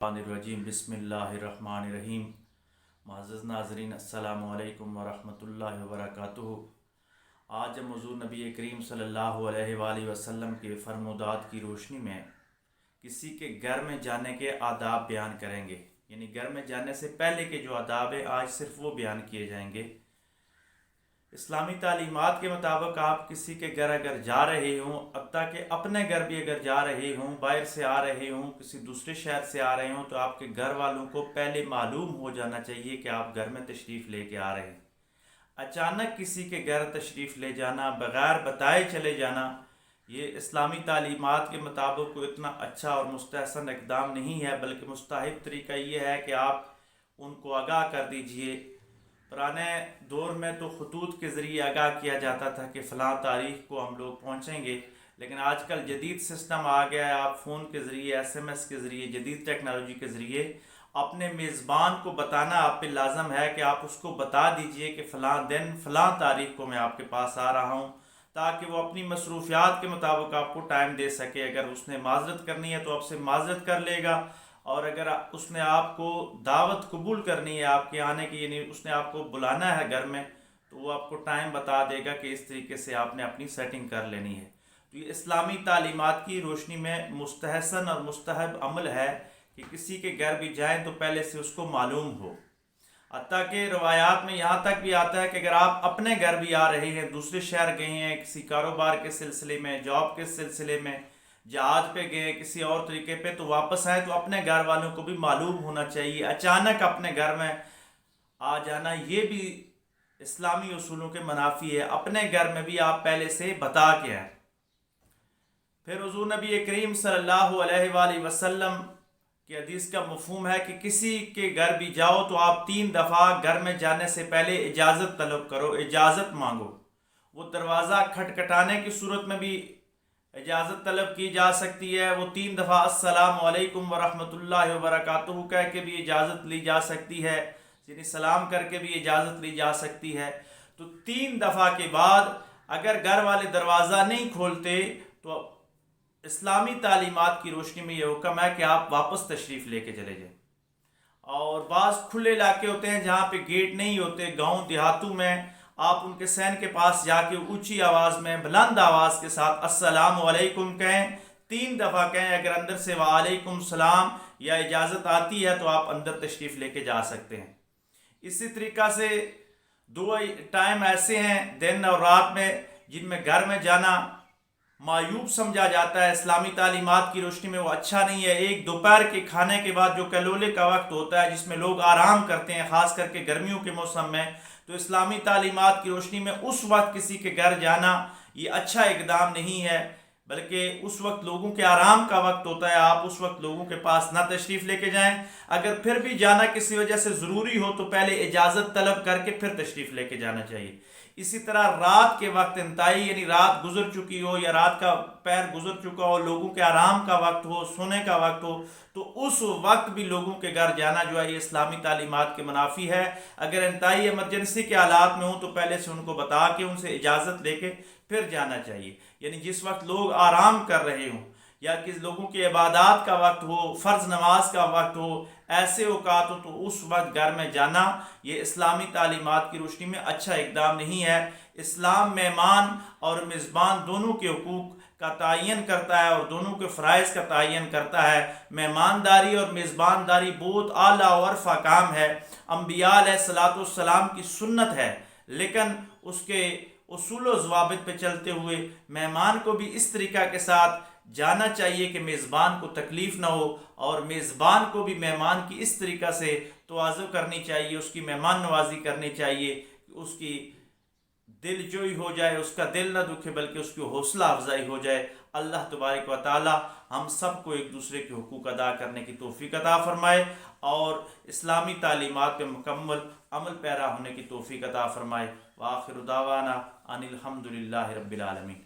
الرجیم بسم اللہ الرحمن الرحیم۔ معزز ناظرین السلام علیکم ورحمۃ اللہ وبرکاتہ۔ آج ہم حضور نبی کریم صلی اللہ علیہ وآلہ وسلم کے فرمودات کی روشنی میں کسی کے گھر میں جانے کے آداب بیان کریں گے، یعنی گھر میں جانے سے پہلے کے جو آداب ہیں آج صرف وہ بیان کیے جائیں گے۔ اسلامی تعلیمات کے مطابق آپ کسی کے گھر اگر جا رہے ہوں، حتیٰ کہ اپنے گھر بھی اگر جا رہے ہوں، باہر سے آ رہے ہوں، کسی دوسرے شہر سے آ رہے ہوں، تو آپ کے گھر والوں کو پہلے معلوم ہو جانا چاہیے کہ آپ گھر میں تشریف لے کے آ رہے ہیں۔ اچانک کسی کے گھر تشریف لے جانا، بغیر بتائے چلے جانا، یہ اسلامی تعلیمات کے مطابق کوئی اتنا اچھا اور مستحسن اقدام نہیں ہے، بلکہ مستحب طریقہ یہ ہے کہ آپ ان کو آگاہ کر دیجئے۔ پرانے دور میں تو خطوط کے ذریعے آگاہ کیا جاتا تھا کہ فلاں تاریخ کو ہم لوگ پہنچیں گے، لیکن آج کل جدید سسٹم آ گیا ہے۔ آپ فون کے ذریعے، SMS کے ذریعے، جدید ٹیکنالوجی کے ذریعے اپنے میزبان کو بتانا آپ پہ لازم ہے کہ آپ اس کو بتا دیجئے کہ فلاں دن فلاں تاریخ کو میں آپ کے پاس آ رہا ہوں، تاکہ وہ اپنی مصروفیات کے مطابق آپ کو ٹائم دے سکے۔ اگر اس نے معذرت کرنی ہے تو آپ سے معذرت کر لے گا، اور اگر اس نے آپ کو دعوت قبول کرنی ہے آپ کے آنے کی، یعنی اس نے آپ کو بلانا ہے گھر میں، تو وہ آپ کو ٹائم بتا دے گا کہ اس طریقے سے آپ نے اپنی سیٹنگ کر لینی ہے۔ تو یہ اسلامی تعلیمات کی روشنی میں مستحسن اور مستحب عمل ہے کہ کسی کے گھر بھی جائیں تو پہلے سے اس کو معلوم ہو۔ حتیٰ کہ روایات میں یہاں تک بھی آتا ہے کہ اگر آپ اپنے گھر بھی آ رہے ہیں، دوسرے شہر گئے ہیں کسی کاروبار کے سلسلے میں، جاب کے سلسلے میں، جہاز پہ گئے کسی اور طریقے پہ، تو واپس آئے تو اپنے گھر والوں کو بھی معلوم ہونا چاہیے۔ اچانک اپنے گھر میں آ جانا یہ بھی اسلامی اصولوں کے منافی ہے۔ اپنے گھر میں بھی آپ پہلے سے بتا کے آئیں۔ پھر حضور نبی کریم صلی اللہ علیہ وآلہ وسلم کی حدیث کا مفہوم ہے کہ کسی کے گھر بھی جاؤ تو آپ 3 دفعہ گھر میں جانے سے پہلے اجازت طلب کرو، اجازت مانگو۔ وہ دروازہ کھٹکھٹانے کی صورت میں بھی اجازت طلب کی جا سکتی ہے، وہ 3 دفعہ السلام علیکم ورحمۃ اللہ وبرکاتہ کہہ کے بھی اجازت لی جا سکتی ہے، یعنی سلام کر کے بھی اجازت لی جا سکتی ہے۔ تو 3 دفعہ کے بعد اگر گھر والے دروازہ نہیں کھولتے تو اسلامی تعلیمات کی روشنی میں یہ حکم ہے کہ آپ واپس تشریف لے کے چلے جائیں۔ اور بعض کھلے علاقے ہوتے ہیں جہاں پہ گیٹ نہیں ہوتے، گاؤں دیہاتوں میں آپ ان کے سین کے پاس جا کے اونچی آواز میں، بلند آواز کے ساتھ السلام علیکم کہیں، 3 دفعہ کہیں۔ اگر اندر سے وعلیکم السلام یا اجازت آتی ہے تو آپ اندر تشریف لے کے جا سکتے ہیں۔ اسی طریقہ سے 2 ٹائم ایسے ہیں دن اور رات میں جن میں گھر میں جانا معیوب سمجھا جاتا ہے، اسلامی تعلیمات کی روشنی میں وہ اچھا نہیں ہے۔ ایک دوپہر کے کھانے کے بعد جو کلولے کا وقت ہوتا ہے جس میں لوگ آرام کرتے ہیں، خاص کر کے گرمیوں کے موسم میں، تو اسلامی تعلیمات کی روشنی میں اس وقت کسی کے گھر جانا یہ اچھا اقدام نہیں ہے، بلکہ اس وقت لوگوں کے آرام کا وقت ہوتا ہے۔ آپ اس وقت لوگوں کے پاس نہ تشریف لے کے جائیں۔ اگر پھر بھی جانا کسی وجہ سے ضروری ہو تو پہلے اجازت طلب کر کے پھر تشریف لے کے جانا چاہیے۔ اسی طرح رات کے وقت انتہائی، یعنی رات گزر چکی ہو یا رات کا پہر گزر چکا ہو، لوگوں کے آرام کا وقت ہو، سونے کا وقت ہو، تو اس وقت بھی لوگوں کے گھر جانا جو ہے یہ اسلامی تعلیمات کے منافی ہے۔ اگر انتہائی ایمرجنسی کے حالات میں ہوں تو پہلے سے ان کو بتا کے ان سے اجازت لے کے پھر جانا چاہیے، یعنی جس وقت لوگ آرام کر رہے ہوں یا کس لوگوں کی عبادات کا وقت ہو، فرض نماز کا وقت ہو، ایسے اوقات ہو تو اس وقت گھر میں جانا یہ اسلامی تعلیمات کی روشنی میں اچھا اقدام نہیں ہے۔ اسلام مہمان اور میزبان دونوں کے حقوق کا تعین کرتا ہے اور دونوں کے فرائض کا تعین کرتا ہے۔ مہمانداری اور میزبانداری بہت اعلیٰ و عرفہ کام ہے، انبیاء علیہ السلام کی سنت ہے، لیکن اس کے اصول و ضوابط پہ چلتے ہوئے مہمان کو بھی اس طریقہ کے ساتھ جانا چاہیے کہ میزبان کو تکلیف نہ ہو، اور میزبان کو بھی مہمان کی اس طریقہ سے تواضع کرنی چاہیے، اس کی مہمان نوازی کرنی چاہیے کہ اس کی دل جوئی ہو جائے، اس کا دل نہ دکھے بلکہ اس کی حوصلہ افزائی ہو جائے۔ اللہ تبارک و تعالی ہم سب کو ایک دوسرے کے حقوق ادا کرنے کی توفیق عطا فرمائے اور اسلامی تعلیمات پہ مکمل عمل پیرا ہونے کی توفیق عطا فرمائے۔ وآخر دعوانا ان الحمد للہ رب العالمین۔